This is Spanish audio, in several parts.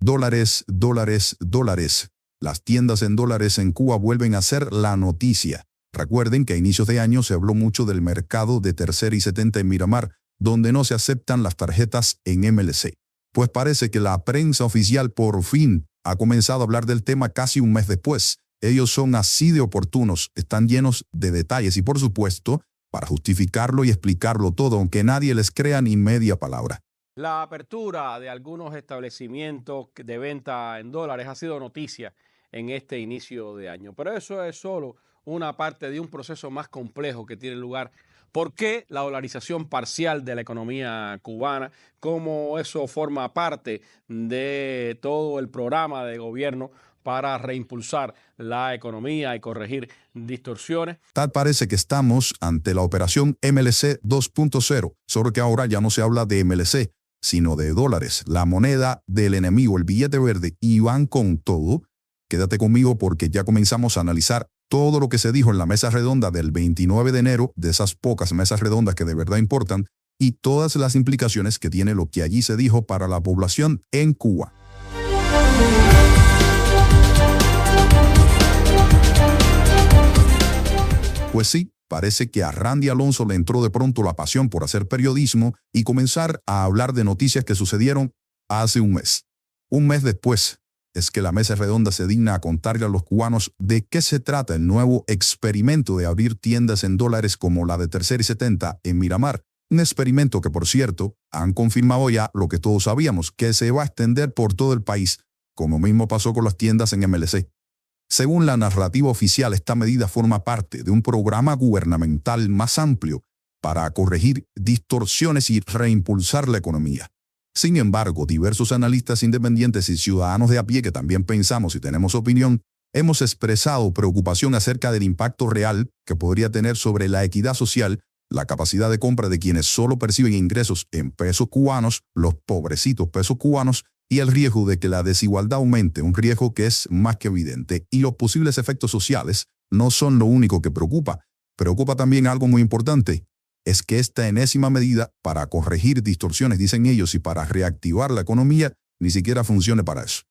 Dólares, dólares, dólares. Las tiendas en dólares en Cuba vuelven a ser la noticia. Recuerden que a inicios de año se habló mucho del mercado de tercera y 70 en Miramar, donde no se aceptan las tarjetas en MLC. Pues parece que la prensa oficial por fin ha comenzado a hablar del tema casi un mes después. Ellos son así de oportunos, están llenos de detalles y, por supuesto, para justificarlo y explicarlo todo, aunque nadie les crea ni media palabra. La apertura de algunos establecimientos de venta en dólares ha sido noticia en este inicio de año, pero eso es solo una parte de un proceso más complejo que tiene lugar. ¿Por qué la dolarización parcial de la economía cubana? ¿Cómo eso forma parte de todo el programa de gobierno para reimpulsar la economía y corregir distorsiones? Tal parece que estamos ante la operación MLC 2.0, solo que ahora ya no se habla de MLC, sino de dólares, la moneda del enemigo, el billete verde, y van con todo. Quédate conmigo porque ya comenzamos a analizar todo lo que se dijo en la mesa redonda del 29 de enero, de esas pocas mesas redondas que de verdad importan, y todas las implicaciones que tiene lo que allí se dijo para la población en Cuba. Pues sí, parece que a Randy Alonso le entró de pronto la pasión por hacer periodismo y comenzar a hablar de noticias que sucedieron hace un mes. Un mes después es que la mesa redonda se digna a contarle a los cubanos de qué se trata el nuevo experimento de abrir tiendas en dólares como la de tercera y 70 en Miramar. Un experimento que, por cierto, han confirmado ya lo que todos sabíamos, que se va a extender por todo el país, como mismo pasó con las tiendas en MLC. Según la narrativa oficial, esta medida forma parte de un programa gubernamental más amplio para corregir distorsiones y reimpulsar la economía. Sin embargo, diversos analistas independientes y ciudadanos de a pie que también pensamos y tenemos opinión, hemos expresado preocupación acerca del impacto real que podría tener sobre la equidad social, la capacidad de compra de quienes solo perciben ingresos en pesos cubanos, los pobrecitos pesos cubanos, y el riesgo de que la desigualdad aumente, un riesgo que es más que evidente, y los posibles efectos sociales no son lo único que preocupa. Preocupa también algo muy importante, es que esta enésima medida para corregir distorsiones, dicen ellos, y para reactivar la economía, ni siquiera funcione para eso.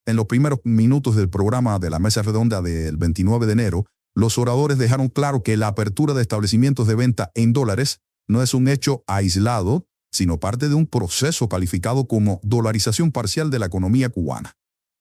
En los primeros minutos del programa de la mesa redonda del 29 de enero, los oradores dejaron claro que la apertura de establecimientos de venta en dólares no es un hecho aislado, sino parte de un proceso calificado como dolarización parcial de la economía cubana.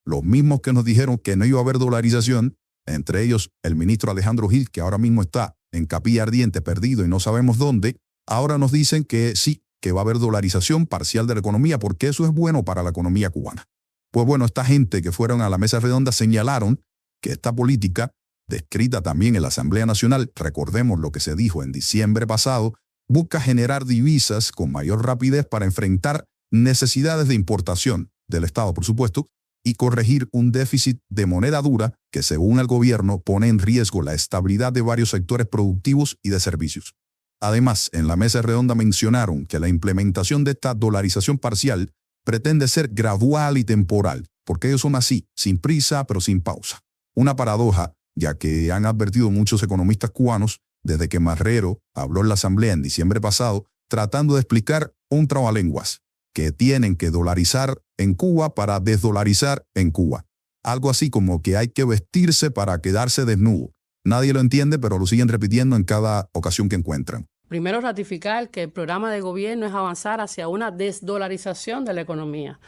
Los mismos que nos dijeron que no iba a haber dolarización, entre ellos el ministro Alejandro Gil, que ahora mismo está en capilla ardiente, perdido y no sabemos dónde, ahora nos dicen que sí, que va a haber dolarización parcial de la economía, porque eso es bueno para la economía cubana. Pues bueno, esta gente que fueron a la mesa redonda señalaron que esta política, descrita también en la Asamblea Nacional, recordemos lo que se dijo en diciembre pasado, busca generar divisas con mayor rapidez para enfrentar necesidades de importación del Estado, por supuesto, y corregir un déficit de moneda dura que, según el gobierno, pone en riesgo la estabilidad de varios sectores productivos y de servicios. Además, en la mesa redonda mencionaron que la implementación de esta dolarización parcial pretende ser gradual y temporal, porque ellos son así, sin prisa pero sin pausa. Una paradoja, ya que han advertido muchos economistas cubanos desde que Marrero habló en la Asamblea en diciembre pasado, tratando de explicar un trabalenguas, que tienen que dolarizar en Cuba para desdolarizar en Cuba. Algo así como que hay que vestirse para quedarse desnudo. Nadie lo entiende, pero lo siguen repitiendo en cada ocasión que encuentran. Primero, ratificar que el programa de gobierno es avanzar hacia una desdolarización de la economía.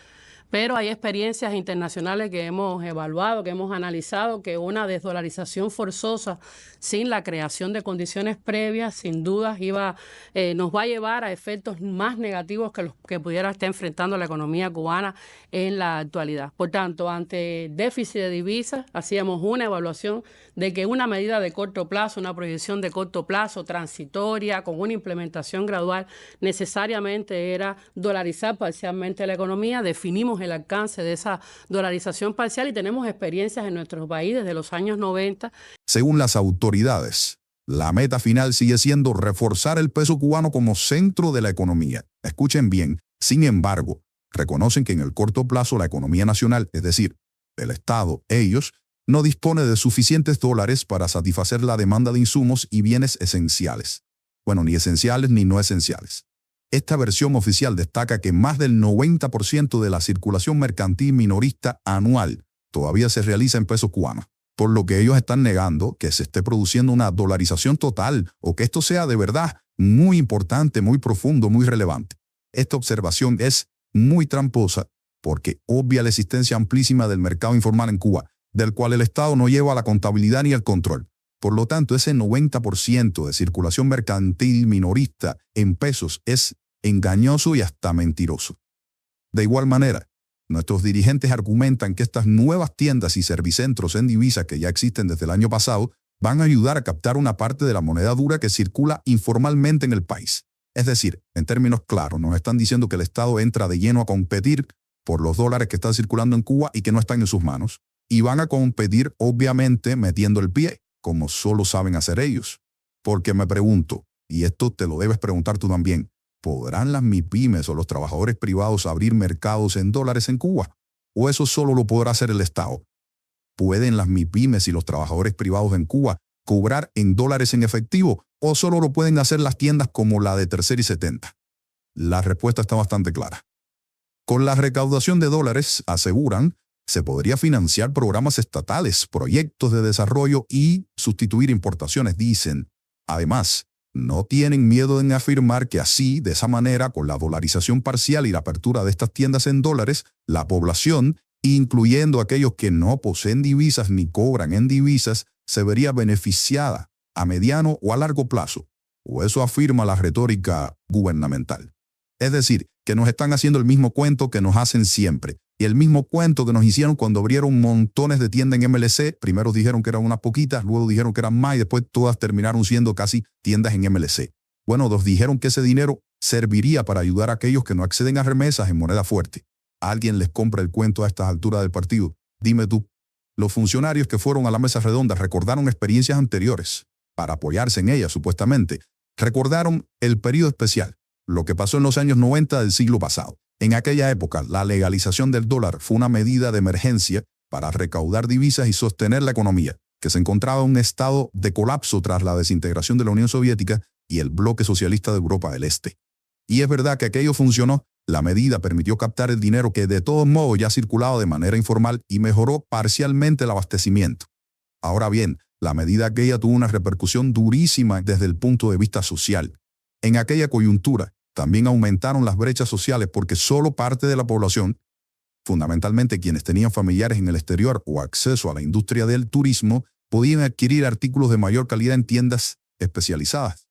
Pero hay experiencias internacionales que hemos evaluado, que hemos analizado, que una desdolarización forzosa sin la creación de condiciones previas, sin dudas, nos va a llevar a efectos más negativos que los que pudiera estar enfrentando la economía cubana en la actualidad. Por tanto, ante déficit de divisas, hacíamos una evaluación de que una medida de corto plazo, una proyección de corto plazo, transitoria, con una implementación gradual, necesariamente era dolarizar parcialmente la economía. Definimos el alcance de esa dolarización parcial y tenemos experiencias en nuestro país desde los años 90. Según las autoridades, la meta final sigue siendo reforzar el peso cubano como centro de la economía. Escuchen bien, sin embargo, reconocen que en el corto plazo la economía nacional, es decir, el Estado, ellos, no dispone de suficientes dólares para satisfacer la demanda de insumos y bienes esenciales. Bueno, ni esenciales ni no esenciales. Esta versión oficial destaca que más del 90% de la circulación mercantil minorista anual todavía se realiza en pesos cubanos, por lo que ellos están negando que se esté produciendo una dolarización total o que esto sea de verdad muy importante, muy profundo, muy relevante. Esta observación es muy tramposa porque obvia la existencia amplísima del mercado informal en Cuba, del cual el Estado no lleva la contabilidad ni el control. Por lo tanto, ese 90% de circulación mercantil minorista en pesos es engañoso y hasta mentiroso. De igual manera, nuestros dirigentes argumentan que estas nuevas tiendas y servicentros en divisas que ya existen desde el año pasado van a ayudar a captar una parte de la moneda dura que circula informalmente en el país. Es decir, en términos claros, nos están diciendo que el Estado entra de lleno a competir por los dólares que están circulando en Cuba y que no están en sus manos. Y van a competir, obviamente, metiendo el pie, como solo saben hacer ellos. Porque me pregunto, y esto te lo debes preguntar tú también, ¿podrán las MIPYMES o los trabajadores privados abrir mercados en dólares en Cuba? ¿O eso solo lo podrá hacer el Estado? ¿Pueden las MIPYMES y los trabajadores privados en Cuba cobrar en dólares en efectivo o solo lo pueden hacer las tiendas como la de Tercer y 70? La respuesta está bastante clara. Con la recaudación de dólares, aseguran, se podría financiar programas estatales, proyectos de desarrollo y sustituir importaciones, dicen. Además, no tienen miedo en afirmar que así, de esa manera, con la dolarización parcial y la apertura de estas tiendas en dólares, la población, incluyendo aquellos que no poseen divisas ni cobran en divisas, se vería beneficiada a mediano o a largo plazo. O eso afirma la retórica gubernamental. Es decir, que nos están haciendo el mismo cuento que nos hacen siempre. Y el mismo cuento que nos hicieron cuando abrieron montones de tiendas en MLC. Primero dijeron que eran unas poquitas, luego dijeron que eran más y después todas terminaron siendo casi tiendas en MLC. Bueno, nos dijeron que ese dinero serviría para ayudar a aquellos que no acceden a remesas en moneda fuerte. ¿Alguien les compra el cuento a estas alturas del partido? Dime tú. Los funcionarios que fueron a la mesa redonda recordaron experiencias anteriores, para apoyarse en ellas supuestamente. Recordaron el periodo especial, lo que pasó en los años 90 del siglo pasado. En aquella época, la legalización del dólar fue una medida de emergencia para recaudar divisas y sostener la economía, que se encontraba en un estado de colapso tras la desintegración de la Unión Soviética y el bloque socialista de Europa del Este. Y es verdad que aquello funcionó. La medida permitió captar el dinero que de todos modos ya circulaba de manera informal y mejoró parcialmente el abastecimiento. Ahora bien, la medida aquella tuvo una repercusión durísima desde el punto de vista social. En aquella coyuntura, también aumentaron las brechas sociales porque solo parte de la población, fundamentalmente quienes tenían familiares en el exterior o acceso a la industria del turismo, podían adquirir artículos de mayor calidad en tiendas especializadas.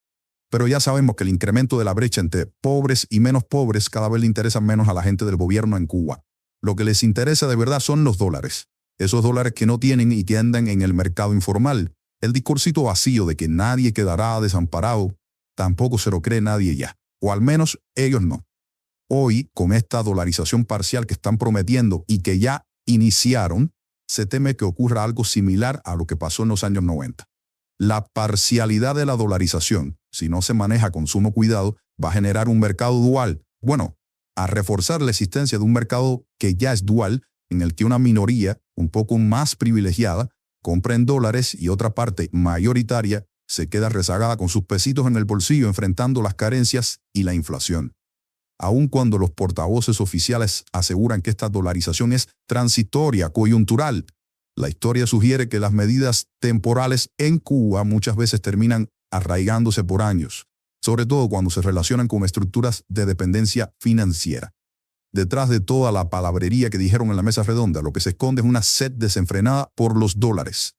Pero ya sabemos que el incremento de la brecha entre pobres y menos pobres cada vez le interesa menos a la gente del gobierno en Cuba. Lo que les interesa de verdad son los dólares. Esos dólares que no tienen y que andan en el mercado informal. El discursito vacío de que nadie quedará desamparado, tampoco se lo cree nadie ya. O al menos ellos no. Hoy, con esta dolarización parcial que están prometiendo y que ya iniciaron, se teme que ocurra algo similar a lo que pasó en los años 90. La parcialidad de la dolarización, si no se maneja con sumo cuidado, va a generar un mercado dual. Bueno, a reforzar la existencia de un mercado que ya es dual, en el que una minoría, un poco más privilegiada, compra en dólares y otra parte mayoritaria se queda rezagada con sus pesitos en el bolsillo enfrentando las carencias y la inflación. Aun cuando los portavoces oficiales aseguran que esta dolarización es transitoria, coyuntural, la historia sugiere que las medidas temporales en Cuba muchas veces terminan arraigándose por años, sobre todo cuando se relacionan con estructuras de dependencia financiera. Detrás de toda la palabrería que dijeron en la mesa redonda, lo que se esconde es una sed desenfrenada por los dólares.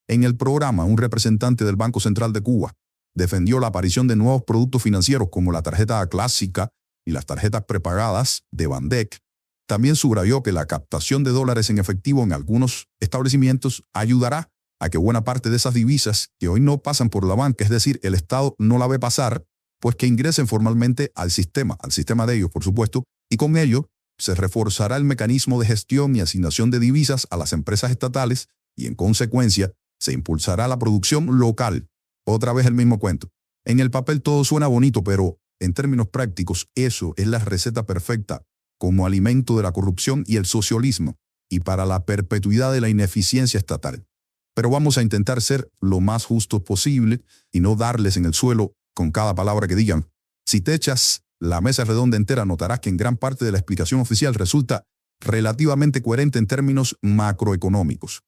En el programa, un representante del Banco Central de Cuba defendió la aparición de nuevos productos financieros como la tarjeta clásica y las tarjetas prepagadas de Bandec. También subrayó que la captación de dólares en efectivo en algunos establecimientos ayudará a que buena parte de esas divisas que hoy no pasan por la banca, es decir, el Estado no la ve pasar, pues que ingresen formalmente al sistema de ellos, por supuesto, y con ello se reforzará el mecanismo de gestión y asignación de divisas a las empresas estatales y, en consecuencia, se impulsará la producción local. Otra vez el mismo cuento. En el papel todo suena bonito, pero en términos prácticos, eso es la receta perfecta como alimento de la corrupción y el socialismo, y para la perpetuidad de la ineficiencia estatal. Pero vamos a intentar ser lo más justos posible y no darles en el suelo con cada palabra que digan. Si te echas la mesa redonda entera, notarás que en gran parte de la explicación oficial resulta relativamente coherente en términos macroeconómicos.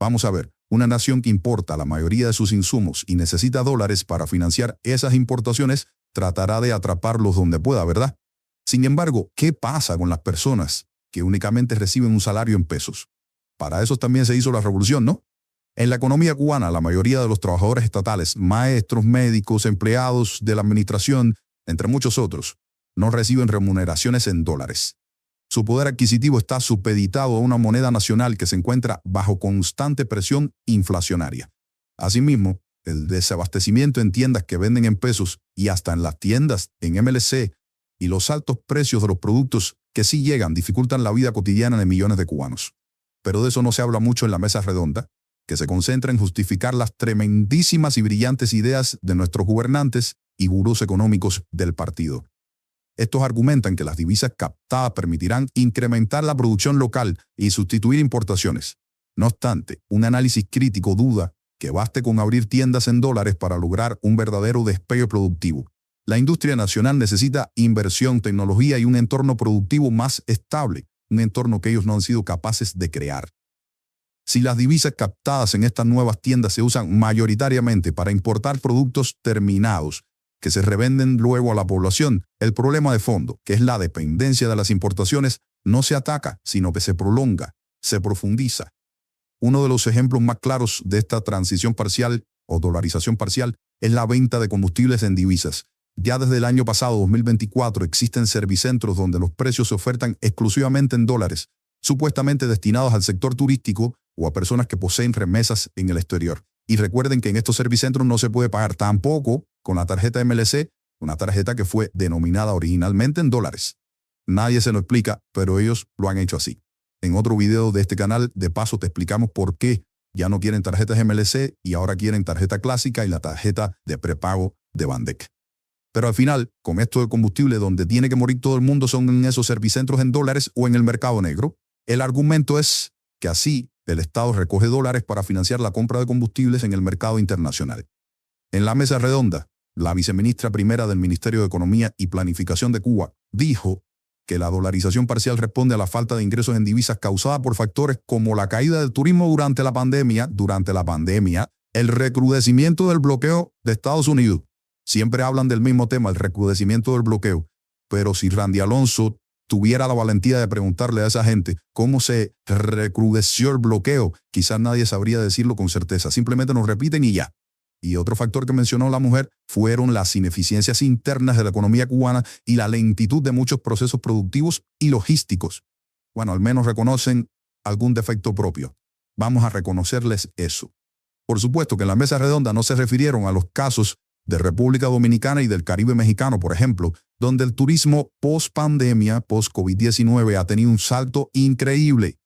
Vamos a ver, una nación que importa la mayoría de sus insumos y necesita dólares para financiar esas importaciones, tratará de atraparlos donde pueda, ¿verdad? Sin embargo, ¿qué pasa con las personas que únicamente reciben un salario en pesos? Para eso también se hizo la revolución, ¿no? En la economía cubana, la mayoría de los trabajadores estatales, maestros, médicos, empleados de la administración, entre muchos otros, no reciben remuneraciones en dólares. Su poder adquisitivo está supeditado a una moneda nacional que se encuentra bajo constante presión inflacionaria. Asimismo, el desabastecimiento en tiendas que venden en pesos y hasta en las tiendas en MLC y los altos precios de los productos que sí llegan dificultan la vida cotidiana de millones de cubanos. Pero de eso no se habla mucho en la mesa redonda, que se concentra en justificar las tremendísimas y brillantes ideas de nuestros gobernantes y gurús económicos del partido. Estos argumentan que las divisas captadas permitirán incrementar la producción local y sustituir importaciones. No obstante, un análisis crítico duda que baste con abrir tiendas en dólares para lograr un verdadero despegue productivo. La industria nacional necesita inversión, tecnología y un entorno productivo más estable, un entorno que ellos no han sido capaces de crear. Si las divisas captadas en estas nuevas tiendas se usan mayoritariamente para importar productos terminados, que se revenden luego a la población, el problema de fondo, que es la dependencia de las importaciones, no se ataca, sino que se prolonga, se profundiza. Uno de los ejemplos más claros de esta transición parcial o dolarización parcial es la venta de combustibles en divisas. Ya desde el año pasado, 2024, existen servicentros donde los precios se ofertan exclusivamente en dólares, supuestamente destinados al sector turístico o a personas que poseen remesas en el exterior. Y recuerden que en estos servicentros no se puede pagar tampoco con la tarjeta MLC, una tarjeta que fue denominada originalmente en dólares. Nadie se lo explica, pero ellos lo han hecho así. En otro video de este canal, de paso, te explicamos por qué ya no quieren tarjetas MLC y ahora quieren tarjeta clásica y la tarjeta de prepago de Bandec. Pero al final, con esto de combustible, donde tiene que morir todo el mundo son en esos servicentros en dólares o en el mercado negro. El argumento es que así el Estado recoge dólares para financiar la compra de combustibles en el mercado internacional. En la mesa redonda, la viceministra primera del Ministerio de Economía y Planificación de Cuba dijo que la dolarización parcial responde a la falta de ingresos en divisas causada por factores como la caída del turismo durante la pandemia, el recrudecimiento del bloqueo de Estados Unidos. Siempre hablan del mismo tema, el recrudecimiento del bloqueo. Pero si Randy Alonso tuviera la valentía de preguntarle a esa gente cómo se recrudeció el bloqueo, quizás nadie sabría decirlo con certeza. Simplemente nos repiten y ya. Y otro factor que mencionó la mujer fueron las ineficiencias internas de la economía cubana y la lentitud de muchos procesos productivos y logísticos. Bueno, al menos reconocen algún defecto propio. Vamos a reconocerles eso. Por supuesto que en la mesa redonda no se refirieron a los casos de República Dominicana y del Caribe mexicano, por ejemplo, donde el turismo post-pandemia, post-COVID-19, ha tenido un salto increíble.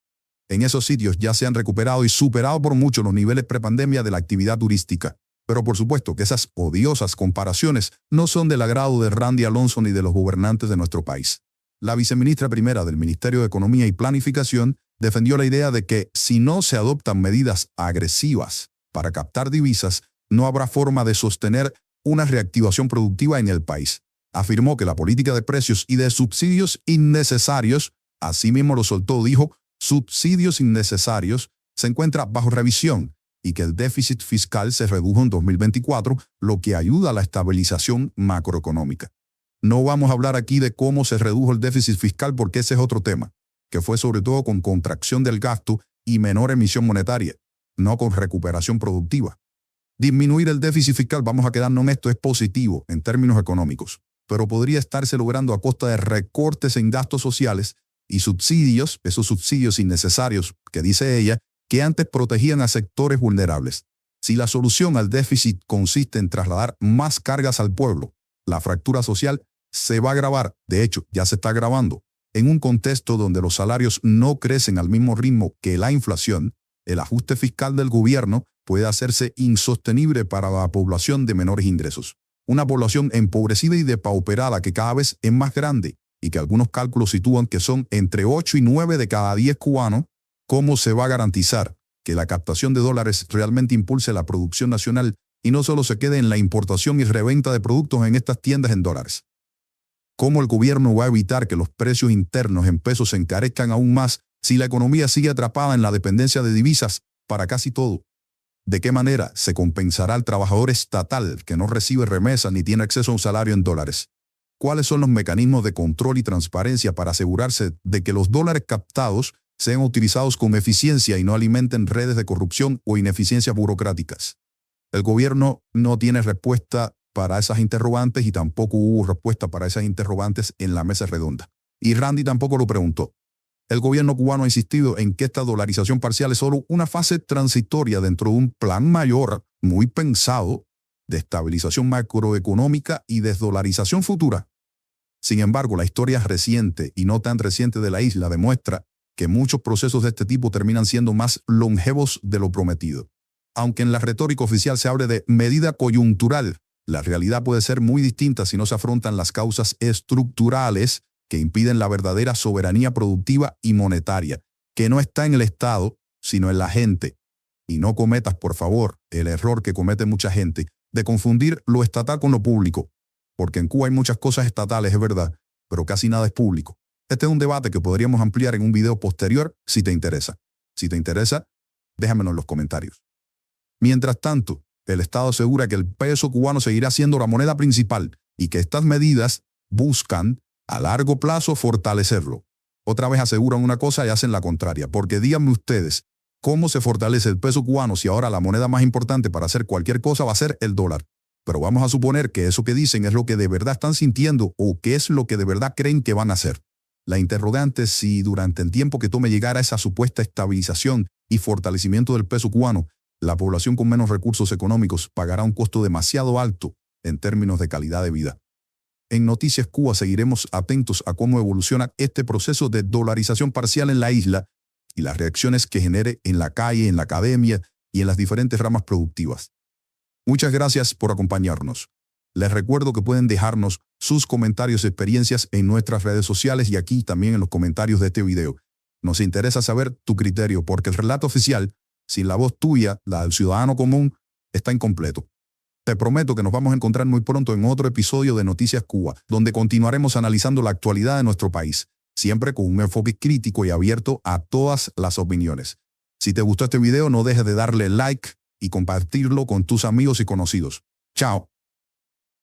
En esos sitios ya se han recuperado y superado por mucho los niveles prepandemia de la actividad turística. Pero por supuesto que esas odiosas comparaciones no son del agrado de Randy Alonso ni de los gobernantes de nuestro país. La viceministra primera del Ministerio de Economía y Planificación defendió la idea de que si no se adoptan medidas agresivas para captar divisas, no habrá forma de sostener una reactivación productiva en el país. Afirmó que la política de precios y de subsidios innecesarios, así mismo lo soltó, dijo, subsidios innecesarios, se encuentra bajo revisión y que el déficit fiscal se redujo en 2024, lo que ayuda a la estabilización macroeconómica. No vamos a hablar aquí de cómo se redujo el déficit fiscal porque ese es otro tema, que fue sobre todo con contracción del gasto y menor emisión monetaria, no con recuperación productiva. Disminuir el déficit fiscal, vamos a quedarnos en esto, es positivo en términos económicos, pero podría estarse logrando a costa de recortes en gastos sociales y subsidios, esos subsidios innecesarios que dice ella, que antes protegían a sectores vulnerables. Si la solución al déficit consiste en trasladar más cargas al pueblo, la fractura social se va a agravar, de hecho, ya se está agravando. En un contexto donde los salarios no crecen al mismo ritmo que la inflación, el ajuste fiscal del gobierno puede hacerse insostenible para la población de menores ingresos. Una población empobrecida y depauperada que cada vez es más grande y que algunos cálculos sitúan que son entre 8 y 9 de cada 10 cubanos. ¿Cómo se va a garantizar que la captación de dólares realmente impulse la producción nacional y no solo se quede en la importación y reventa de productos en estas tiendas en dólares? ¿Cómo el gobierno va a evitar que los precios internos en pesos se encarezcan aún más si la economía sigue atrapada en la dependencia de divisas para casi todo? ¿De qué manera se compensará al trabajador estatal que no recibe remesas ni tiene acceso a un salario en dólares? ¿Cuáles son los mecanismos de control y transparencia para asegurarse de que los dólares captados sean utilizados con eficiencia y no alimenten redes de corrupción o ineficiencias burocráticas? El gobierno no tiene respuesta para esas interrogantes y tampoco hubo respuesta para esas interrogantes en la mesa redonda. Y Randy tampoco lo preguntó. El gobierno cubano ha insistido en que esta dolarización parcial es solo una fase transitoria dentro de un plan mayor, muy pensado, de estabilización macroeconómica y desdolarización futura. Sin embargo, la historia reciente y no tan reciente de la isla demuestra que muchos procesos de este tipo terminan siendo más longevos de lo prometido. Aunque en la retórica oficial se hable de medida coyuntural, la realidad puede ser muy distinta si no se afrontan las causas estructurales que impiden la verdadera soberanía productiva y monetaria, que no está en el Estado, sino en la gente. Y no cometas, por favor, el error que comete mucha gente de confundir lo estatal con lo público, porque en Cuba hay muchas cosas estatales, es verdad, pero casi nada es público. Este es un debate que podríamos ampliar en un video posterior si te interesa. Si te interesa, déjamelo en los comentarios. Mientras tanto, el Estado asegura que el peso cubano seguirá siendo la moneda principal y que estas medidas buscan a largo plazo fortalecerlo. Otra vez aseguran una cosa y hacen la contraria, porque díganme ustedes, ¿cómo se fortalece el peso cubano si ahora la moneda más importante para hacer cualquier cosa va a ser el dólar? Pero vamos a suponer que eso que dicen es lo que de verdad están sintiendo o que es lo que de verdad creen que van a hacer. La interrogante es si durante el tiempo que tome llegar a esa supuesta estabilización y fortalecimiento del peso cubano, la población con menos recursos económicos pagará un costo demasiado alto en términos de calidad de vida. En Noticias Cuba seguiremos atentos a cómo evoluciona este proceso de dolarización parcial en la isla y las reacciones que genere en la calle, en la academia y en las diferentes ramas productivas. Muchas gracias por acompañarnos. Les recuerdo que pueden dejarnos sus comentarios y experiencias en nuestras redes sociales y aquí también en los comentarios de este video. Nos interesa saber tu criterio porque el relato oficial, sin la voz tuya, la del ciudadano común, está incompleto. Te prometo que nos vamos a encontrar muy pronto en otro episodio de Noticias Cuba, donde continuaremos analizando la actualidad de nuestro país, siempre con un enfoque crítico y abierto a todas las opiniones. Si te gustó este video, no dejes de darle like y compartirlo con tus amigos y conocidos. Chao.